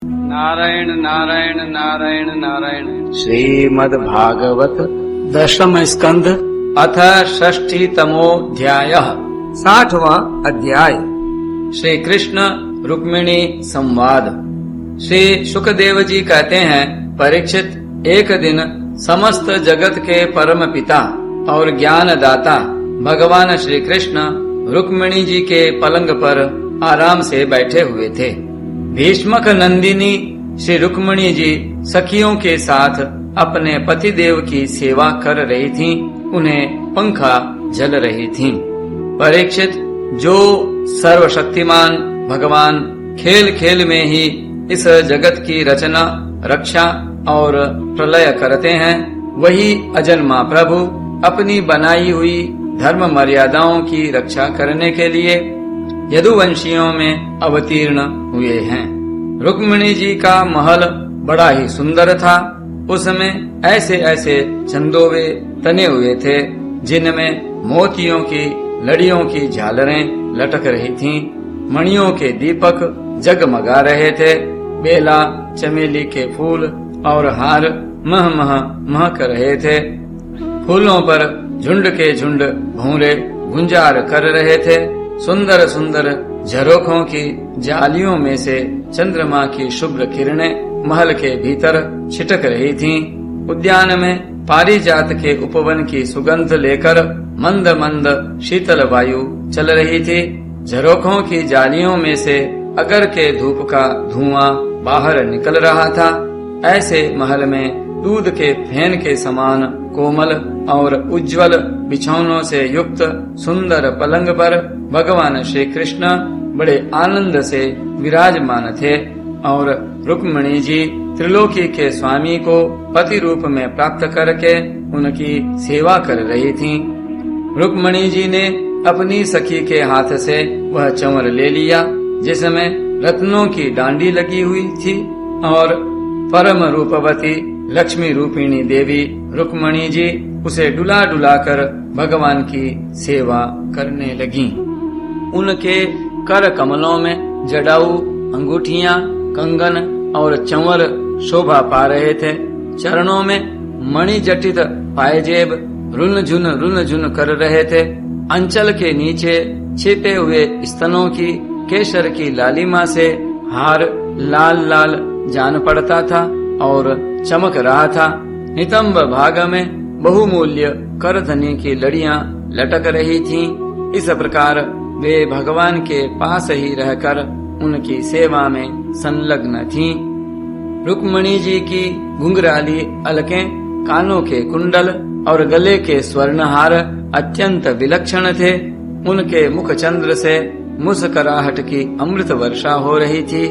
नारायण नारायण नारायण नारायण। श्रीमद्भागवत दशम स्कंध अथ षष्ठीतमोऽध्यायः। 60वां अध्याय। श्री कृष्ण रुक्मिणी संवाद। श्री सुखदेव जी कहते हैं, परीक्षित, एक दिन समस्त जगत के परम पिता और ज्ञान दाता भगवान श्री कृष्ण रुक्मिणी जी के पलंग पर आराम से बैठे हुए थे। भीष्मक नंदिनी श्री रुक्मिणी जी सखियों के साथ अपने पतिदेव की सेवा कर रही थीं, उन्हें पंखा झल रही थीं। परीक्षित, जो सर्वशक्तिमान भगवान खेल खेल में ही इस जगत की रचना, रक्षा और प्रलय करते हैं, वही अजन्मा प्रभु अपनी बनाई हुई धर्म मर्यादाओं की रक्षा करने के लिए यदुवंशियों में अवतीर्ण हुए हैं। रुक्मिणी जी का महल बड़ा ही सुंदर था। उसमें ऐसे ऐसे चंदोवे तने हुए थे जिनमें मोतियों की लड़ियों की झालरें लटक रही थीं, मणियों के दीपक जगमगा रहे थे, बेला, चमेली के फूल और हार मह मह महक रहे थे। फूलों पर झुंड के झुंड भौरे गुंजार कर रहे थे। सुंदर सुंदर झरोखों की जालियों में से चंद्रमा की शुभ्र किरणें महल के भीतर छिटक रही थीं। उद्यान में पारिजात के उपवन की सुगंध लेकर मंद मंद शीतल वायु चल रही थी। झरोखों की जालियों में से अगर के धूप का धुआं बाहर निकल रहा था। ऐसे महल में दूध के फेन के समान कोमल और उज्जवल बिछौनों से युक्त सुंदर पलंग पर भगवान श्री कृष्ण बड़े आनंद से विराजमान थे और रुक्मिणी जी त्रिलोकी के स्वामी को पति रूप में प्राप्त करके उनकी सेवा कर रही थीं। रुक्मिणी जी ने अपनी सखी के हाथ से वह चंवर ले लिया जिसमें रत्नों की डांडी लगी हुई थी और परम रूपवती लक्ष्मी रूपिणी देवी रुक्मिणी जी उसे डुला डुला कर भगवान की सेवा करने लगीं। उनके कर कमलों में जटाऊ, अंगूठियां, कंगन और चंवर शोभा पा रहे थे। चरणों में मणि जटित पायजेब रुन झुन कर रहे थे। अंचल के नीचे छिपे हुए स्तनों की केसर की लालिमा से हार लाल लाल जान पड़ता था और चमक रहा था। नितंब भाग में बहुमूल्य करधनी की लड़ियां लटक रही थीं। इस प्रकार वे भगवान के पास ही रहकर उनकी सेवा में संलग्न थीं। रुक्मिणी जी की घुंघराली अलकें, कानों के कुंडल और गले के स्वर्णहार अत्यंत विलक्षण थे। उनके मुख चंद्र से मुस्कुराहट की अमृत वर्षा हो रही थी।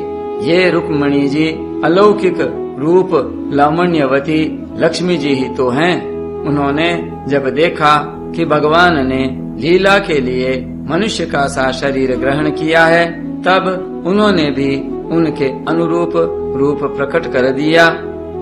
ये रुक्मिणी जी अलौकिक रूप लावण्यवती लक्ष्मी जी ही तो हैं। उन्होंने जब देखा कि भगवान ने लीला के लिए मनुष्य का सा शरीर ग्रहण किया है, तब उन्होंने भी उनके अनुरूप रूप प्रकट कर दिया।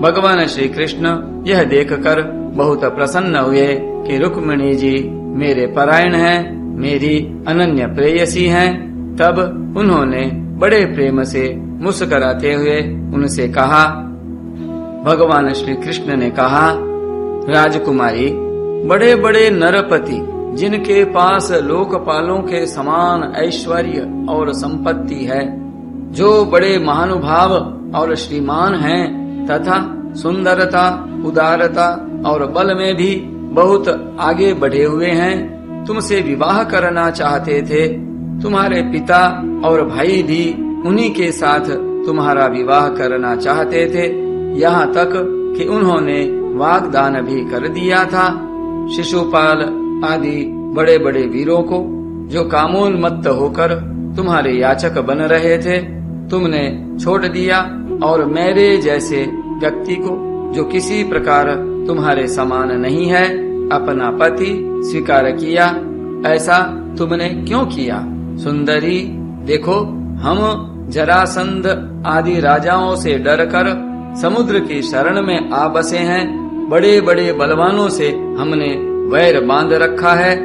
भगवान श्री कृष्ण यह देखकर बहुत प्रसन्न हुए कि रुक्मिणी जी मेरे परायण हैं, मेरी अनन्य प्रेयसी हैं। तब उन्होंने बड़े प्रेम से मुस्कुराते हुए उनसे कहा। भगवान श्री कृष्ण ने कहा, राजकुमारी, बड़े बड़े नरपति जिनके पास लोकपालों के समान ऐश्वर्य और संपत्ति है, जो बड़े महानुभाव और श्रीमान हैं तथा सुंदरता, उदारता और बल में भी बहुत आगे बढ़े हुए हैं, तुमसे विवाह करना चाहते थे। तुम्हारे पिता और भाई भी उन्हीं के साथ तुम्हारा विवाह करना चाहते थे। यहाँ तक कि उन्होंने वाग्दान भी कर दिया था। शिशुपाल आदि बड़े बड़े वीरों को, जो कामोन्मत्त होकर तुम्हारे याचक बन रहे थे, तुमने छोड़ दिया और मेरे जैसे व्यक्ति को, जो किसी प्रकार तुम्हारे समान नहीं है, अपना पति स्वीकार किया। ऐसा तुमने क्यों किया? सुंदरी, देखो, हम जरासंध आदि राजाओं से डरकर समुद्र की शरण में आ बसे हैं। बड़े बड़े बलवानों से हमने वैर बांध रखा है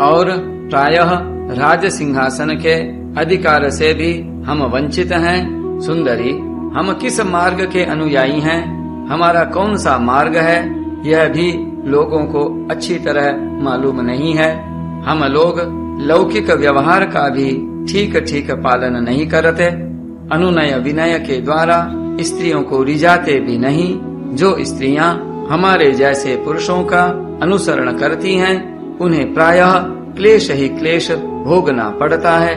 और प्रायः राज सिंहासन के अधिकार से भी हम वंचित हैं। सुंदरी, हम किस मार्ग के अनुयायी हैं, हमारा कौन सा मार्ग है, यह भी लोगों को अच्छी तरह मालूम नहीं है। हम लोग लौकिक व्यवहार का भी ठीक ठीक पालन नहीं करते, अनुनय विनय के द्वारा स्त्रियों को रिझाते भी नहीं। जो स्त्रियां हमारे जैसे पुरुषों का अनुसरण करती हैं, उन्हें प्रायः क्लेश ही क्लेश भोगना पड़ता है।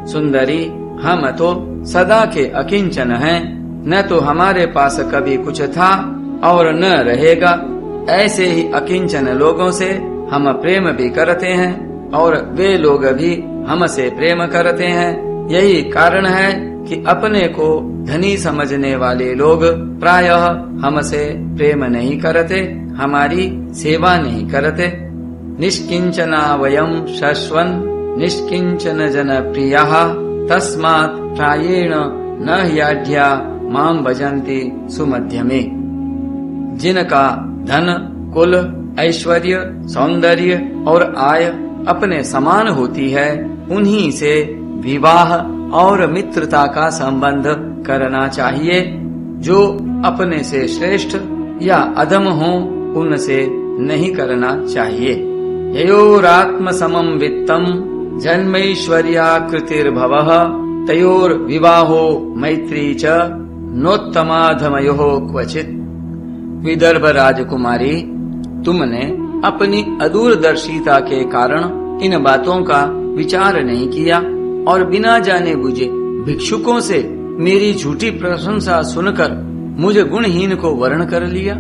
सुंदरी, हम तो सदा के अकिंचन हैं, न तो हमारे पास कभी कुछ था और न रहेगा। ऐसे ही अकिंचन लोगों से हम प्रेम भी करते हैं और वे लोग भी हमसे प्रेम करते हैं। यही कारण है कि अपने को धनी समझने वाले लोग प्रायः हमसे प्रेम नहीं करते, हमारी सेवा नहीं करते। निष्किंचना वयं शश्वन् निष्किंचन जन प्रियः तस्मात् प्रायेण न ह्याढ्या मां भजन्ति सुमध्यमे। जिनका धन, कुल, ऐश्वर्य, सौंदर्य और आय अपने समान होती है, उन्हीं से विवाह और मित्रता का संबंध करना चाहिए। जो अपने से श्रेष्ठ या अधम हो, उनसे नहीं करना चाहिए। ययोरात्म समम वित्तम जन्मैश्वर्याकृतिर्भवः तयोर विवाहो मैत्री च नोत्तमाधमयोः क्वचित्। विदर्भ राजकुमारी, तुमने अपनी अदूरदर्शिता के कारण इन बातों का विचार नहीं किया और बिना जाने बुझे भिक्षुकों से मेरी झूठी प्रशंसा सुनकर मुझे गुणहीन को वर्ण कर लिया।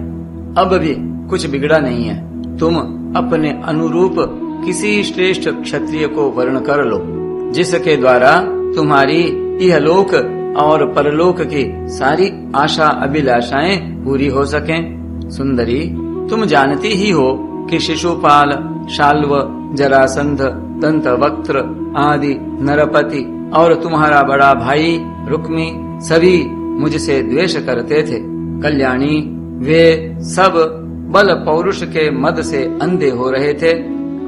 अब भी कुछ बिगड़ा नहीं है, तुम अपने अनुरूप किसी श्रेष्ठ क्षत्रिय को वर्ण कर लो, जिसके द्वारा तुम्हारी इहलोक और परलोक की सारी आशा अभिलाषाएं पूरी हो सकें। सुंदरी, तुम जानती ही हो कि शिशुपाल, शाल्व, जरासंध, दंतवक्त्र आदि नरपति और तुम्हारा बड़ा भाई रुक्मी सभी मुझसे द्वेष करते थे। कल्याणी, वे सब बल पौरुष के मद से अंधे हो रहे थे,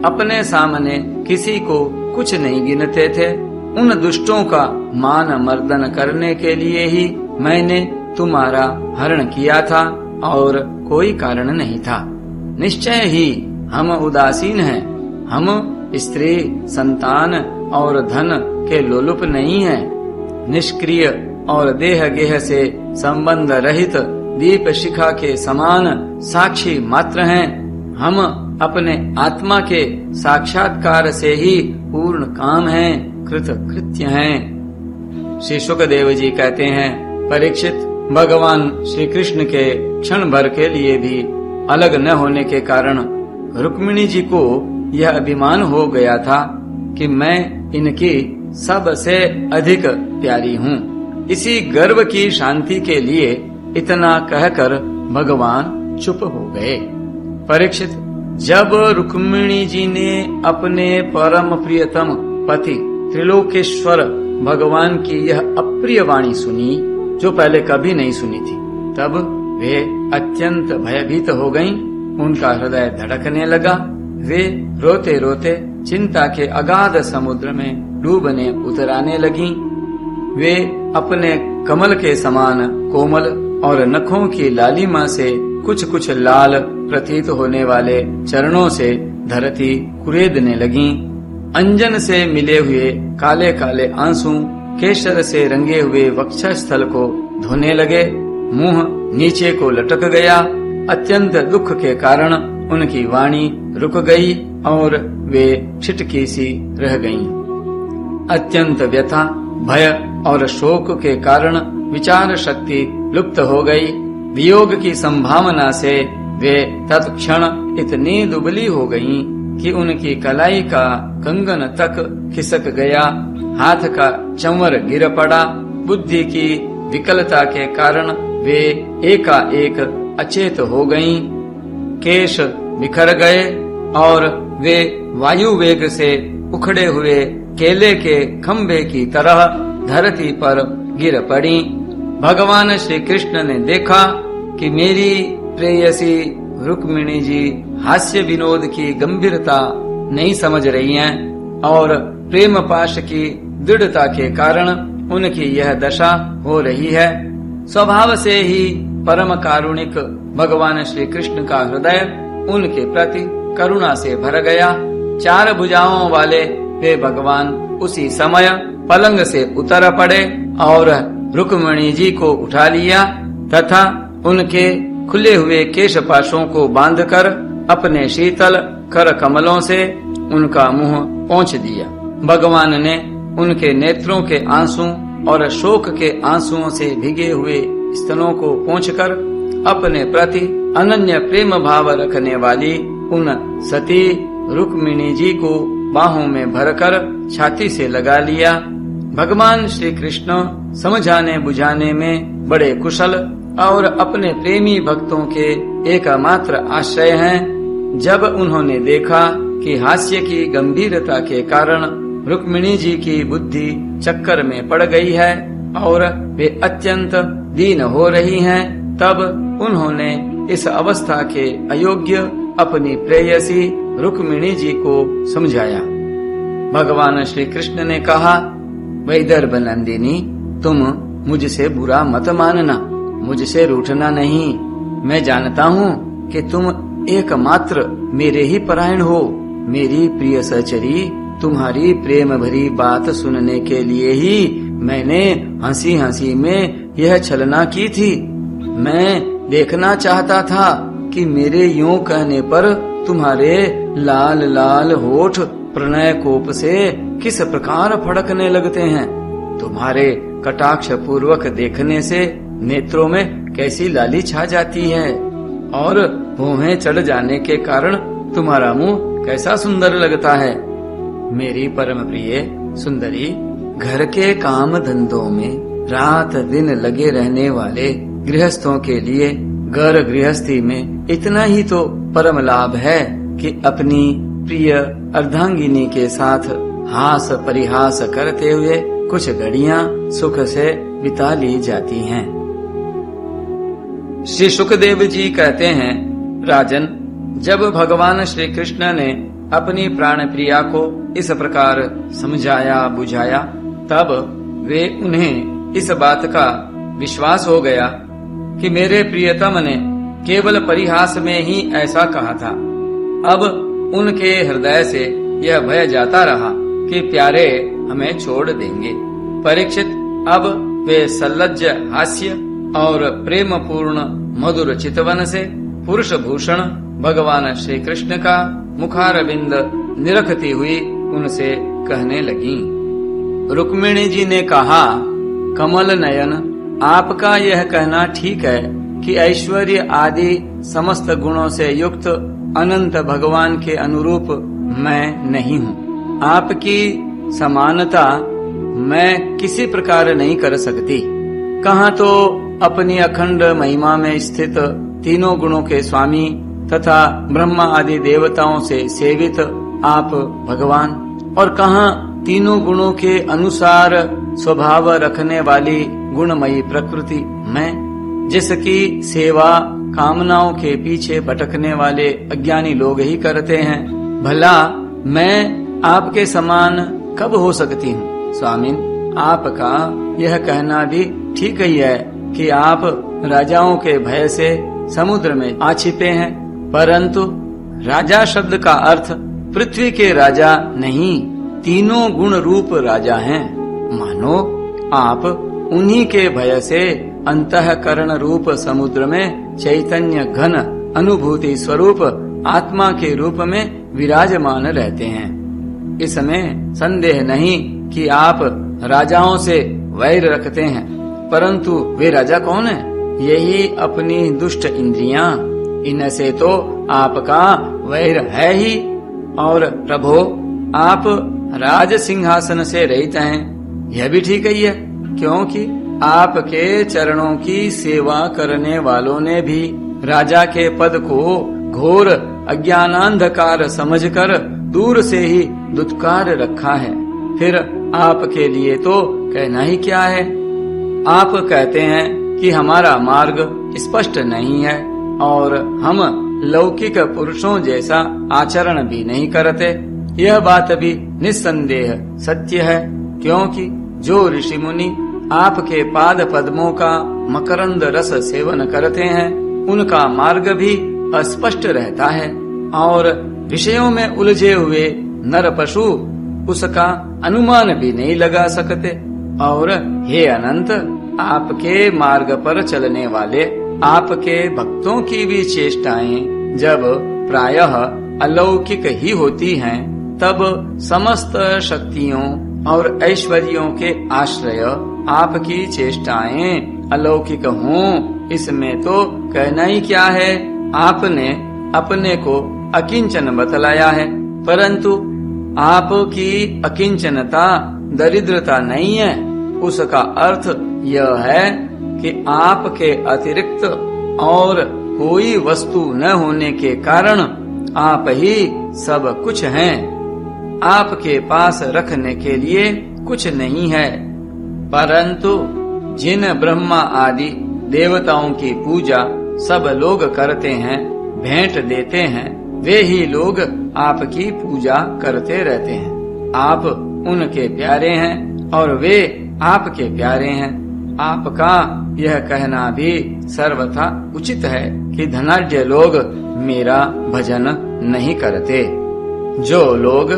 अपने सामने किसी को कुछ नहीं गिनते थे। उन दुष्टों का मान मर्दन करने के लिए ही मैंने तुम्हारा हरण किया था और कोई कारण नहीं था। निश्चय ही हम उदासीन हैं, हम स्त्री, संतान और धन के लोलुप नहीं हैं। निष्क्रिय और देह गेह से संबंध रहित दीप शिखा के समान साक्षी मात्र हैं। हम अपने आत्मा के साक्षात्कार से ही पूर्ण काम हैं, कृत कृत्य हैं। श्री सुखदेव जी कहते हैं, परीक्षित, भगवान श्री कृष्ण के क्षण भर के लिए भी अलग न होने के कारण रुक्मिणी जी को यह अभिमान हो गया था कि मैं इनकी सबसे अधिक प्यारी हूँ। इसी गर्व की शांति के लिए इतना कहकर भगवान चुप हो गए। परीक्षित, जब रुक्मिणी जी ने अपने परम प्रियतम पति त्रिलोकेश्वर भगवान की यह अप्रिय वाणी सुनी, जो पहले कभी नहीं सुनी थी, तब वे अत्यंत भयभीत हो गईं। उनका हृदय धड़कने लगा। वे रोते रोते चिंता के अगाध समुद्र में डूबने उतराने लगीं। वे अपने कमल के समान कोमल और नखों की लालिमा से कुछ कुछ लाल प्रतीत होने वाले चरणों से धरती कुरेदने लगीं। अंजन से मिले हुए काले काले आंसू केसर से रंगे हुए वक्षस्थल को धोने लगे। मुंह नीचे को लटक गया। अत्यंत दुख के कारण उनकी वाणी रुक गई और वे छिटकी सी रह गईं। अत्यंत व्यथा, भय और शोक के कारण विचार शक्ति लुप्त हो गई। वियोग की संभावना से वे तत्क्षण इतनी दुबली हो गईं कि उनकी कलाई का कंगन तक खिसक गया। हाथ का चंवर गिर पड़ा। बुद्धि की विकलता के कारण वे एकाएक अचेत हो गईं। केश बिखर गए और वे वायु वेग से उखड़े हुए केले के खंभे की तरह धरती पर गिर पड़ी। भगवान श्री कृष्ण ने देखा कि मेरी प्रेयसी रुक्मिणी जी हास्य विनोद की गंभीरता नहीं समझ रही हैं और प्रेम पाश की दृढ़ता के कारण उनकी यह दशा हो रही है। स्वभाव से ही परम कारुणिक भगवान श्री कृष्ण का हृदय उनके प्रति करुणा से भर गया। 4 भुजाओं वाले वे भगवान उसी समय पलंग से उतर पड़े और रुक्मिणी जी को उठा लिया तथा उनके खुले हुए केश पाशों को बांधकर अपने शीतल कर कमलों से उनका मुंह पोंछ दिया। भगवान ने उनके नेत्रों के आंसू और शोक के आंसुओं से भीगे हुए स्तनों को पोंछकर अपने प्रति अनन्य प्रेम भाव रखने वाली उन सती रुक्मिणी जी को बाहों में भरकर छाती से लगा लिया। भगवान श्री कृष्ण समझाने बुझाने में बड़े कुशल और अपने प्रेमी भक्तों के एकमात्र आश्रय हैं। जब उन्होंने देखा कि हास्य की गंभीरता के कारण रुक्मिणी जी की बुद्धि चक्कर में पड़ गई है और वे अत्यंत दीन हो रही हैं, तब उन्होंने इस अवस्था के अयोग्य अपनी प्रेयसी रुक्मिणी जी को समझाया। भगवान श्री कृष्ण ने कहा, वैदर्भ नंदिनी, तुम मुझसे बुरा मत मानना, मुझसे रूठना नहीं। मैं जानता हूँ कि तुम एकमात्र मेरे ही परायण हो। मेरी प्रिय सहचरी, तुम्हारी प्रेम भरी बात सुनने के लिए ही मैंने हंसी हंसी में यह छलना की थी। मैं देखना चाहता था कि मेरे यूं कहने पर तुम्हारे लाल लाल होठ प्रणय कोप से किस प्रकार फड़कने लगते हैं। तुम्हारे कटाक्ष पूर्वक देखने से नेत्रों में कैसी लाली छा जाती है और भौहें चढ़ जाने के कारण तुम्हारा मुंह कैसा सुंदर लगता है। मेरी परम प्रिय सुंदरी, घर के काम धंधों में रात दिन लगे रहने वाले गृहस्थों के लिए घर गृहस्थी में इतना ही तो परम लाभ है कि अपनी प्रिय अर्धांगिनी के साथ हास परिहास करते हुए कुछ घड़ियां सुख से बिता ली जाती हैं। श्री सुखदेव जी कहते हैं, राजन, जब भगवान श्री कृष्ण ने अपनी प्राण प्रिया को इस प्रकार समझाया बुझाया, तब वे उन्हें इस बात का विश्वास हो गया कि मेरे प्रियतम ने केवल परिहास में ही ऐसा कहा था। अब उनके हृदय से यह भय जाता रहा कि प्यारे हमें छोड़ देंगे। परीक्षित, अब वे सल्लज्ज हास्य और प्रेम पूर्ण मधुर चितवन से पुरुष भूषण भगवान श्री कृष्ण का मुखारविंद निरखती हुई उनसे कहने लगी। रुक्मिणी जी ने कहा, कमल नयन, आपका यह कहना ठीक है कि ऐश्वर्य आदि समस्त गुणों से युक्त अनंत भगवान के अनुरूप मैं नहीं हूँ। आपकी समानता मैं किसी प्रकार नहीं कर सकती। कहाँ तो अपनी अखंड महिमा में स्थित तीनों गुणों के स्वामी तथा ब्रह्मा आदि देवताओं से सेवित आप भगवान, और कहाँ तीनों गुणों के अनुसार स्वभाव रखने वाली गुणमयी प्रकृति मैं, जिसकी सेवा कामनाओं के पीछे भटकने वाले अज्ञानी लोग ही करते हैं। भला मैं आपके समान कब हो सकती हूँ? स्वामिन, आपका यह कहना भी ठीक ही है कि आप राजाओं के भय से समुद्र में आ छिपे हैं, परंतु राजा शब्द का अर्थ पृथ्वी के राजा नहीं, तीनों गुण रूप राजा हैं। मानो आप उन्हीं के भय से अंतःकरण रूप समुद्र में चैतन्य घन अनुभूति स्वरूप आत्मा के रूप में विराजमान रहते हैं। इसमें संदेह नहीं कि आप राजाओं से वैर रखते हैं, परंतु वे राजा कौन है? यही अपनी दुष्ट इंद्रियां, इनसे तो आपका वैर है ही। और प्रभो, आप राज सिंहासन से रहित हैं, यह भी ठीक ही है, क्योंकि आपके चरणों की सेवा करने वालों ने भी राजा के पद को घोर अज्ञानांधकार समझकर दूर से ही दुत्कार रखा है। फिर आपके लिए तो कहना ही क्या है। आप कहते हैं कि हमारा मार्ग स्पष्ट नहीं है और हम लौकिक पुरुषों जैसा आचरण भी नहीं करते। यह बात भी निस्संदेह सत्य है, क्योंकि जो ऋषि मुनि आपके पाद पद्मों का मकरंद रस सेवन करते हैं उनका मार्ग भी अस्पष्ट रहता है और विषयों में उलझे हुए नर पशु उसका अनुमान भी नहीं लगा सकते। और हे अनंत, आपके मार्ग पर चलने वाले आपके भक्तों की भी चेष्टाएं जब प्रायः अलौकिक ही होती हैं, तब समस्त शक्तियों और ऐश्वर्यों के आश्रय आपकी चेष्टाएं अलौकिक हों, इसमें तो कहना ही क्या है। आपने अपने को अकिंचन बतलाया है, परंतु आपकी अकिंचनता दरिद्रता नहीं है। उसका अर्थ यह है कि आपके अतिरिक्त और कोई वस्तु न होने के कारण आप ही सब कुछ हैं। आपके पास रखने के लिए कुछ नहीं है, परंतु जिन ब्रह्मा आदि देवताओं की पूजा सब लोग करते हैं, भेंट देते हैं, वे ही लोग आपकी पूजा करते रहते हैं। आप उनके प्यारे हैं और वे आपके प्यारे हैं। आपका यह कहना भी सर्वथा उचित है कि धनाढ्य लोग मेरा भजन नहीं करते। जो लोग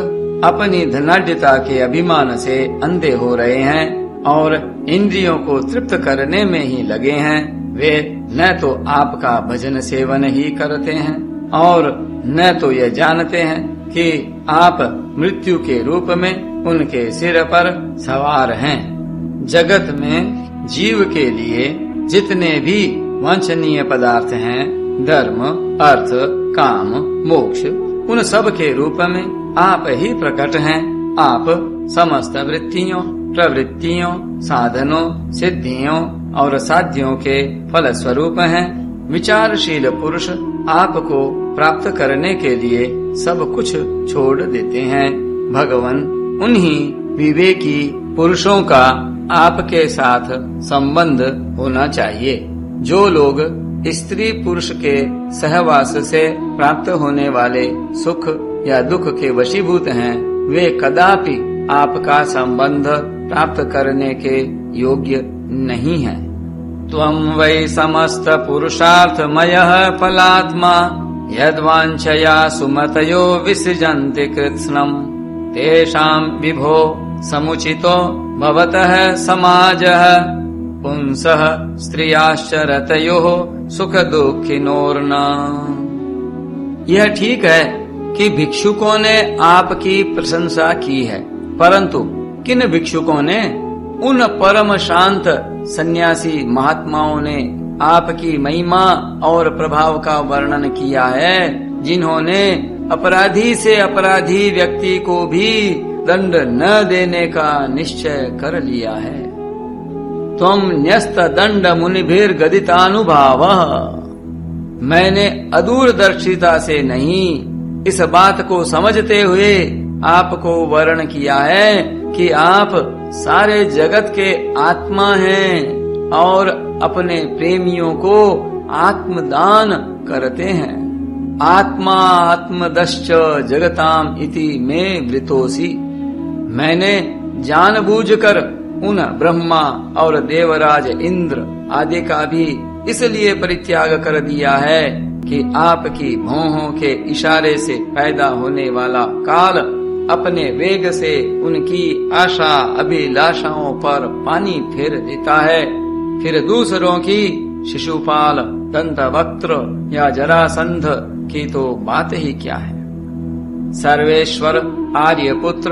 अपनी धनाढ्यता के अभिमान से अंधे हो रहे हैं और इंद्रियों को तृप्त करने में ही लगे हैं, वे न तो आपका भजन सेवन ही करते हैं और न तो यह जानते हैं कि आप मृत्यु के रूप में उनके सिर पर सवार हैं। जगत में जीव के लिए जितने भी वांछनीय पदार्थ हैं, धर्म, अर्थ, काम, मोक्ष, उन सब के रूप में आप ही प्रकट हैं। आप समस्त वृत्तियों, प्रवृत्तियों, साधनों, सिद्धियों और साध्यों के फल स्वरूप हैं। विचारशील पुरुष आपको प्राप्त करने के लिए सब कुछ छोड़ देते हैं। भगवान, उन्हीं विवेकी पुरुषों का आपके साथ संबंध होना चाहिए। जो लोग स्त्री पुरुष के सहवास से प्राप्त होने वाले सुख या दुख के वशीभूत हैं, वे कदापि आपका संबंध प्राप्त करने के योग्य नहीं हैं। त्वं वै समस्त पुरुषार्थमयः फलात्मा यद्वांछया सुमतयो विसृजन्ति कृत्स्नम् तेषां विभो समुचितो भवतः समाजः पुंसः स्त्रियाश्च रतयोः सुख दुःखिनोर्न। यह ठीक है कि भिक्षुकों ने आपकी प्रशंसा की है, परंतु किन भिक्षुकों ने? उन परम शांत सन्यासी महात्माओं ने आपकी महिमा और प्रभाव का वर्णन किया है, जिन्होंने अपराधी से अपराधी व्यक्ति को भी दंड न देने का निश्चय कर लिया है। त्वं न्यस्त दंड मुनिभिर गदितानुभावः। मैंने अदूरदर्शिता से नहीं, इस बात को समझते हुए आपको वर्ण किया है कि आप सारे जगत के आत्मा हैं और अपने प्रेमियों को आत्मदान करते हैं। आत्मा आत्मदश्च जगताम इति में वृतोसी। मैंने जानबूझकर उन ब्रह्मा और देवराज इंद्र आदि का भी इसलिए परित्याग कर दिया है कि आपकी भौहों के इशारे से पैदा होने वाला काल अपने वेग से उनकी आशा अभिलाषाओं पर पानी फेर देता है। फिर दूसरों की शिशुपाल, दंतवक्त्र या जरासंध की तो बात ही क्या है। सर्वेश्वर आर्यपुत्र,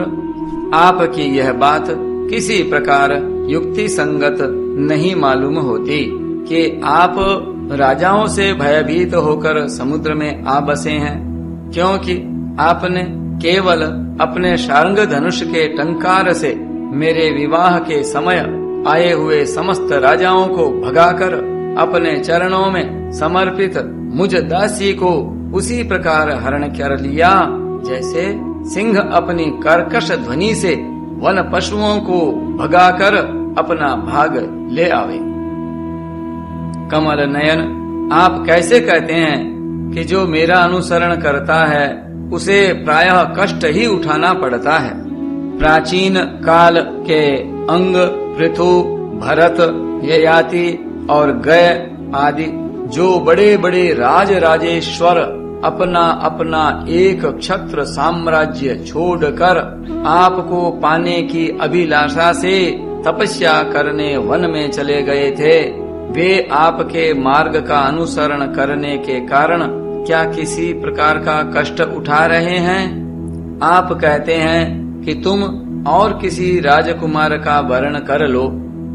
आपकी यह बात किसी प्रकार युक्ति संगत नहीं मालूम होती कि आप राजाओं से भयभीत होकर समुद्र में आ बसे हैं, क्योंकि आपने केवल अपने शार्ंग धनुष के टंकार से मेरे विवाह के समय आए हुए समस्त राजाओं को भगाकर अपने चरणों में समर्पित मुझ दासी को उसी प्रकार हरण कर लिया, जैसे सिंह अपनी कर्कश ध्वनि से वन पशुओं को भगाकर अपना भाग ले आवे। कमल नयन, आप कैसे कहते हैं कि जो मेरा अनुसरण करता है उसे प्रायः कष्ट ही उठाना पड़ता है। प्राचीन काल के अंग, पृथु, भरत, ययाति और गय आदि जो बड़े बड़े राज राजेश्वर अपना अपना एक क्षत्र साम्राज्य छोड़कर आपको पाने की अभिलाषा से तपस्या करने वन में चले गए थे, वे आपके मार्ग का अनुसरण करने के कारण क्या किसी प्रकार का कष्ट उठा रहे हैं? आप कहते हैं कि तुम और किसी राजकुमार का वर्ण कर लो।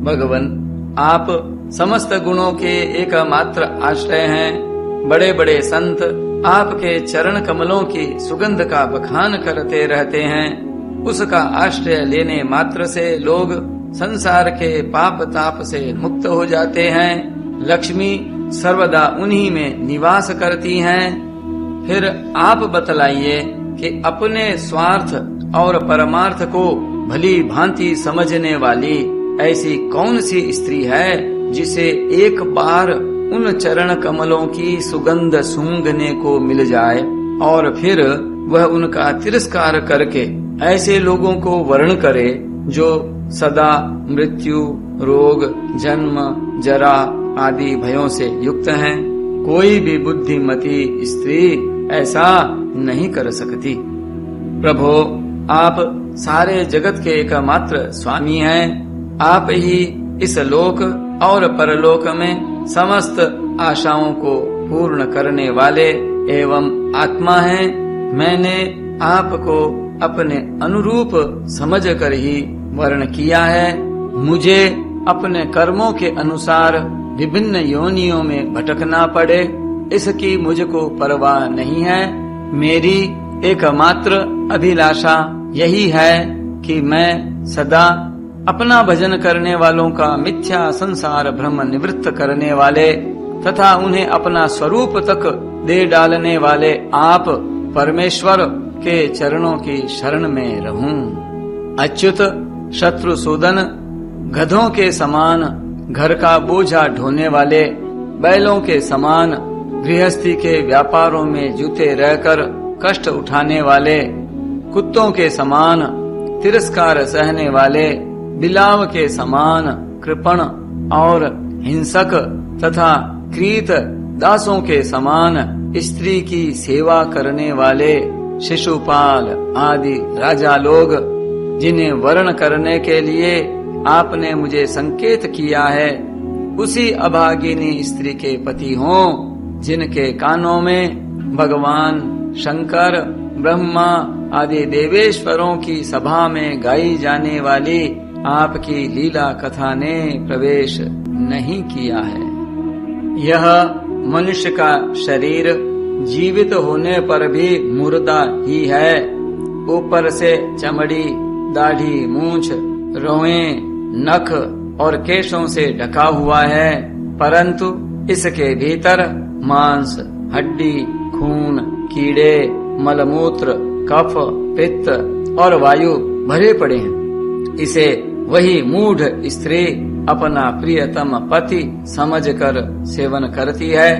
भगवन, आप समस्त गुणों के एकमात्र आश्रय हैं। बड़े बड़े संत आपके चरण कमलों की सुगंध का बखान करते रहते हैं। उसका आश्रय लेने मात्र से लोग संसार के पाप ताप से मुक्त हो जाते हैं। लक्ष्मी सर्वदा उन्हीं में निवास करती हैं। फिर आप बतलाइए कि अपने स्वार्थ और परमार्थ को भली भांति समझने वाली ऐसी कौन सी स्त्री है जिसे एक बार उन चरण कमलों की सुगंध सूंघने को मिल जाए और फिर वह उनका तिरस्कार करके ऐसे लोगों को वर्ण करे जो सदा मृत्यु, रोग, जन्म, जरा आदि भयों से युक्त हैं। कोई भी बुद्धिमती स्त्री ऐसा नहीं कर सकती। प्रभो, आप सारे जगत के एकमात्र स्वामी हैं। आप ही इस लोक और परलोक में समस्त आशाओं को पूर्ण करने वाले एवं आत्मा हैं। मैंने आपको अपने अनुरूप समझकर ही वर्ण किया है। मुझे अपने कर्मों के अनुसार विभिन्न योनियों में भटकना पड़े, इसकी मुझको परवाह नहीं है। मेरी एकमात्र अभिलाषा यही है कि मैं सदा अपना भजन करने वालों का मिथ्या संसार भ्रम निवृत्त करने वाले तथा उन्हें अपना स्वरूप तक दे डालने वाले आप परमेश्वर के चरणों की शरण में रहूं। अच्युत शत्रुसूदन गधों के समान घर का बोझा ढोने वाले, बैलों के समान गृहस्थी के व्यापारों में जुटे रहकर कष्ट उठाने वाले, कुत्तों के समान तिरस्कार सहने वाले, बिलाव के समान कृपण और हिंसक तथा क्रीत दासों के समान स्त्री की सेवा करने वाले शिशुपाल आदि राजा लोग, जिन्हें वर्ण करने के लिए आपने मुझे संकेत किया है, उसी अभागिनी स्त्री के पति हों, जिनके कानों में भगवान शंकर, ब्रह्मा आदि देवेश्वरों की सभा में गाई जाने वाली आपकी लीला कथा ने प्रवेश नहीं किया है। यह मनुष्य का शरीर जीवित होने पर भी मुर्दा ही है। ऊपर से चमड़ी, दाढ़ी, मूंछ, रोएं, नख और केशों से ढका हुआ है, परंतु इसके भीतर मांस, हड्डी, खून, कीड़े, मलमूत्र, कफ, पित्त और वायु भरे पड़े हैं। इसे वही मूढ़ स्त्री अपना प्रियतम पति समझकर सेवन करती है,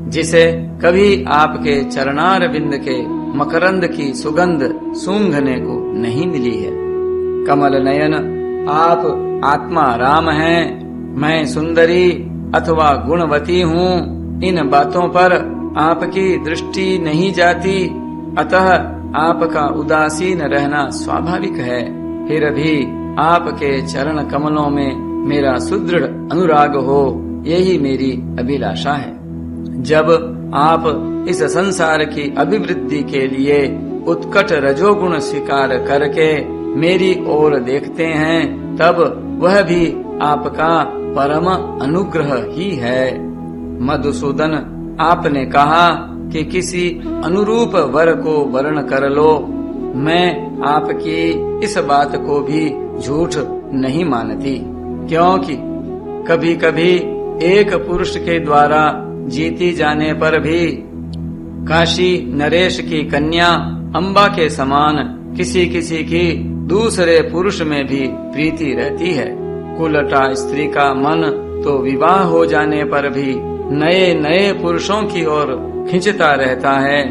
जिसे कभी आपके चरणार बिंद के मकरंद की सुगंध सूंघने को नहीं मिली है। कमल नयन, आप आत्मा राम हैं, मैं सुंदरी अथवा गुणवती हूँ, इन बातों पर आपकी दृष्टि नहीं जाती, अतः आपका उदासीन रहना स्वाभाविक है। फिर भी आपके चरण कमलों में मेरा सुदृढ़ अनुराग हो, यही मेरी अभिलाषा है। जब आप इस संसार की अभिवृद्धि के लिए उत्कट रजोगुण स्वीकार करके मेरी ओर देखते हैं, तब वह भी आपका परम अनुग्रह ही है। मधुसूदन, आपने कहा कि किसी अनुरूप वर को वर्ण कर लो। मैं आपकी इस बात को भी झूठ नहीं मानती, क्योंकि कभी कभी एक पुरुष के द्वारा जीती जाने पर भी काशी नरेश की कन्या अम्बा के समान किसी किसी की दूसरे पुरुष में भी प्रीति रहती है। कुलटा स्त्री का मन तो विवाह हो जाने पर भी नए नए पुरुषों की ओर खिंचता रहता है।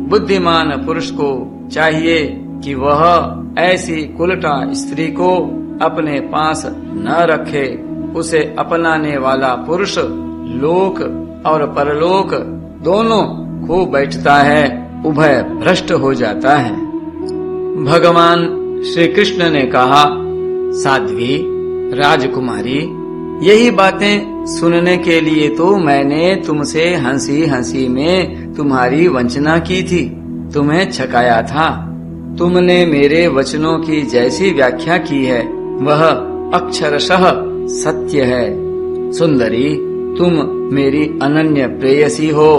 बुद्धिमान पुरुष को चाहिए कि वह ऐसी कुलटा स्त्री को अपने पास न रखे, उसे अपनाने वाला पुरुष लोक और परलोक दोनों खो बैठता है, उभय भ्रष्ट हो जाता है। भगवान श्री कृष्ण ने कहा, साध्वी राजकुमारी, यही बातें सुनने के लिए तो मैंने तुमसे हंसी हंसी में तुम्हारी वंचना की थी, तुम्हें छकाया था। तुमने मेरे वचनों की जैसी व्याख्या की है वह अक्षरशः सत्य है। सुंदरी, तुम मेरी अनन्य प्रेयसी हो,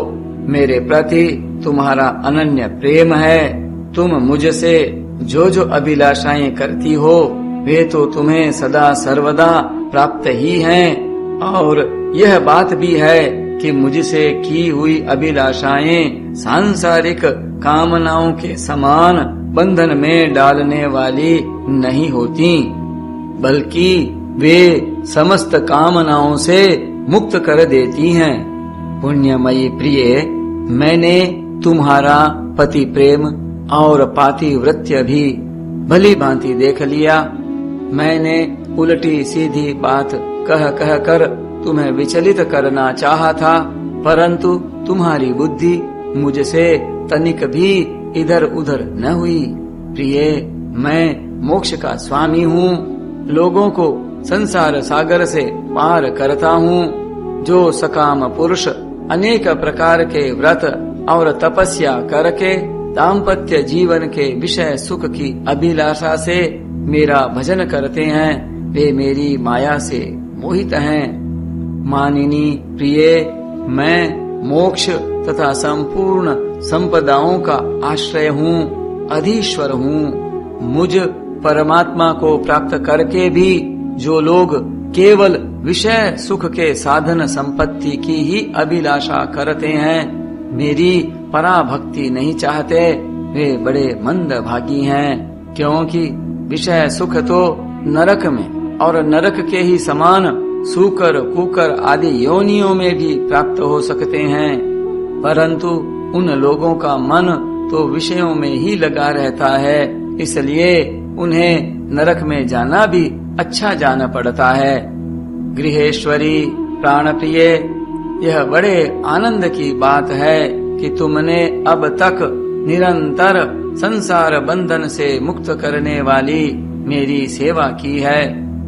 मेरे प्रति तुम्हारा अनन्य प्रेम है। तुम मुझसे जो जो अभिलाषाएं करती हो वे तो तुम्हें सदा सर्वदा प्राप्त ही हैं, और यह बात भी है कि मुझसे की हुई अभिलाषाएं सांसारिक कामनाओं के समान बंधन में डालने वाली नहीं होती, बल्कि वे समस्त कामनाओं से मुक्त कर देती हैं। पुण्यमयी प्रिय, मैंने तुम्हारा पति प्रेम और पातिव्रत्य भी भली भांति देख लिया। मैंने उल्टी सीधी बात कह कह कर तुम्हें विचलित करना चाहा था, परंतु तुम्हारी बुद्धि मुझसे तनिक भी इधर उधर न हुई। प्रिय, मैं मोक्ष का स्वामी हूँ, लोगों को संसार सागर से पार करता हूँ। जो सकाम पुरुष अनेक प्रकार के व्रत और तपस्या करके दाम्पत्य जीवन के विषय सुख की अभिलाषा से मेरा भजन करते हैं, वे मेरी माया से मोहित हैं। मानिनी प्रिय, मैं मोक्ष तथा संपूर्ण संपदाओं का आश्रय हूँ, अधीश्वर हूँ। मुझ परमात्मा को प्राप्त करके भी जो लोग केवल विषय सुख के साधन संपत्ति की ही अभिलाषा करते हैं, मेरी पराभक्ति नहीं चाहते, वे बड़े मंद भागी हैं। क्योंकि विषय सुख तो नरक में और नरक के ही समान सूकर कुकर आदि योनियों में भी प्राप्त हो सकते हैं, परंतु उन लोगों का मन तो विषयों में ही लगा रहता है, इसलिए उन्हें नरक में जाना भी अच्छा जान पड़ता है। गृहेश्वरी प्राणप्रिय, यह बड़े आनंद की बात है कि तुमने अब तक निरंतर संसार बंधन से मुक्त करने वाली मेरी सेवा की है।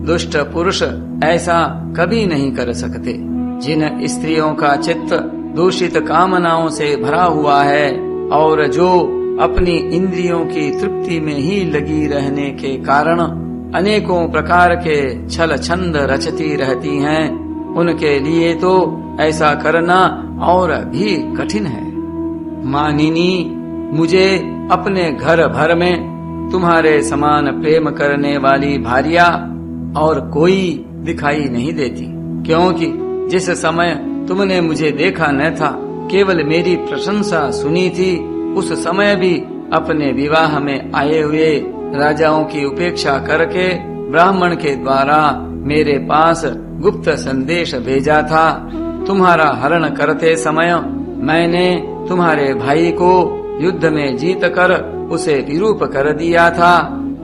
दुष्ट पुरुष ऐसा कभी नहीं कर सकते। जिन स्त्रियों का चित्त दूषित कामनाओं से भरा हुआ है और जो अपनी इंद्रियों की तृप्ति में ही लगी रहने के कारण अनेकों प्रकार के छल छंद रचती रहती हैं, उनके लिए तो ऐसा करना और भी कठिन है। मानिनी, मुझे अपने घर भर में तुम्हारे समान प्रेम करने वाली भार्या और कोई दिखाई नहीं देती, क्योंकि जिस समय तुमने मुझे देखा न था, केवल मेरी प्रशंसा सुनी थी, उस समय भी अपने विवाह में आए हुए राजाओं की उपेक्षा करके ब्राह्मण के द्वारा मेरे पास गुप्त संदेश भेजा था। तुम्हारा हरण करते समय मैंने तुम्हारे भाई को युद्ध में जीत कर उसे विरूप कर दिया था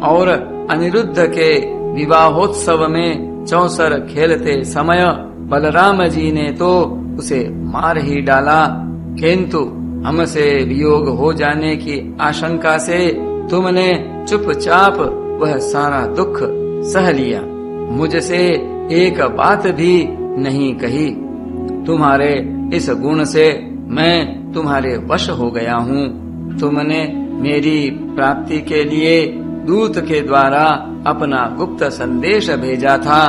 और अनिरुद्ध के विवाहोत्सव में चौसर खेलते समय बलराम जी ने तो उसे मार ही डाला, किंतु हमसे वियोग हो जाने की आशंका से तुमने चुपचाप वह सारा दुख सह लिया, मुझसे एक बात भी नहीं कही। तुम्हारे इस गुण से मैं तुम्हारे वश हो गया हूँ। तुमने मेरी प्राप्ति के लिए दूत के द्वारा अपना गुप्त संदेश भेजा था,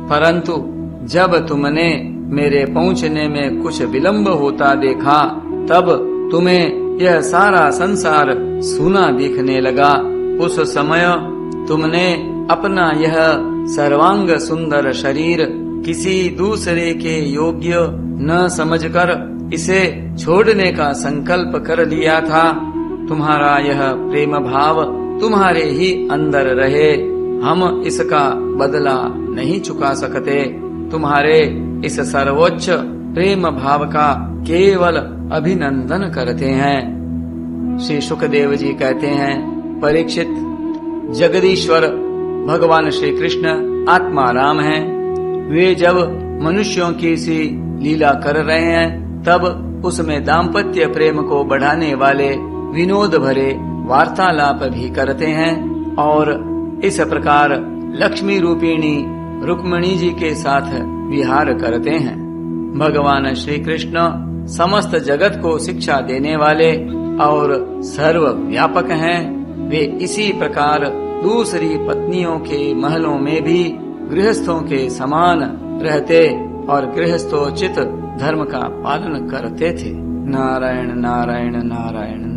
परंतु जब तुमने मेरे पहुँचने में कुछ विलंब होता देखा, तब तुम्हें यह सारा संसार सूना दिखने लगा। उस समय तुमने अपना यह सर्वांग सुंदर शरीर किसी दूसरे के योग्य न समझकर इसे छोड़ने का संकल्प कर लिया था। तुम्हारा यह प्रेम भाव तुम्हारे ही अंदर रहे, हम इसका बदला नहीं चुका सकते। तुम्हारे इस सर्वोच्च प्रेम भाव का केवल अभिनंदन करते हैं। श्री सुखदेव जी कहते हैं, परीक्षित, जगदीश्वर भगवान श्री कृष्ण आत्मा राम हैं। वे जब मनुष्यों की सी लीला कर रहे हैं तब उसमें दाम्पत्य प्रेम को बढ़ाने वाले विनोद भरे वार्तालाप भी करते हैं और इस प्रकार लक्ष्मी रूपिणी रुक्मिणी जी के साथ विहार करते हैं। भगवान श्री कृष्ण समस्त जगत को शिक्षा देने वाले और सर्व व्यापक हैं। वे इसी प्रकार दूसरी पत्नियों के महलों में भी गृहस्थों के समान रहते और गृहस्थोचित धर्म का पालन करते थे। नारायण नारायण नारायण।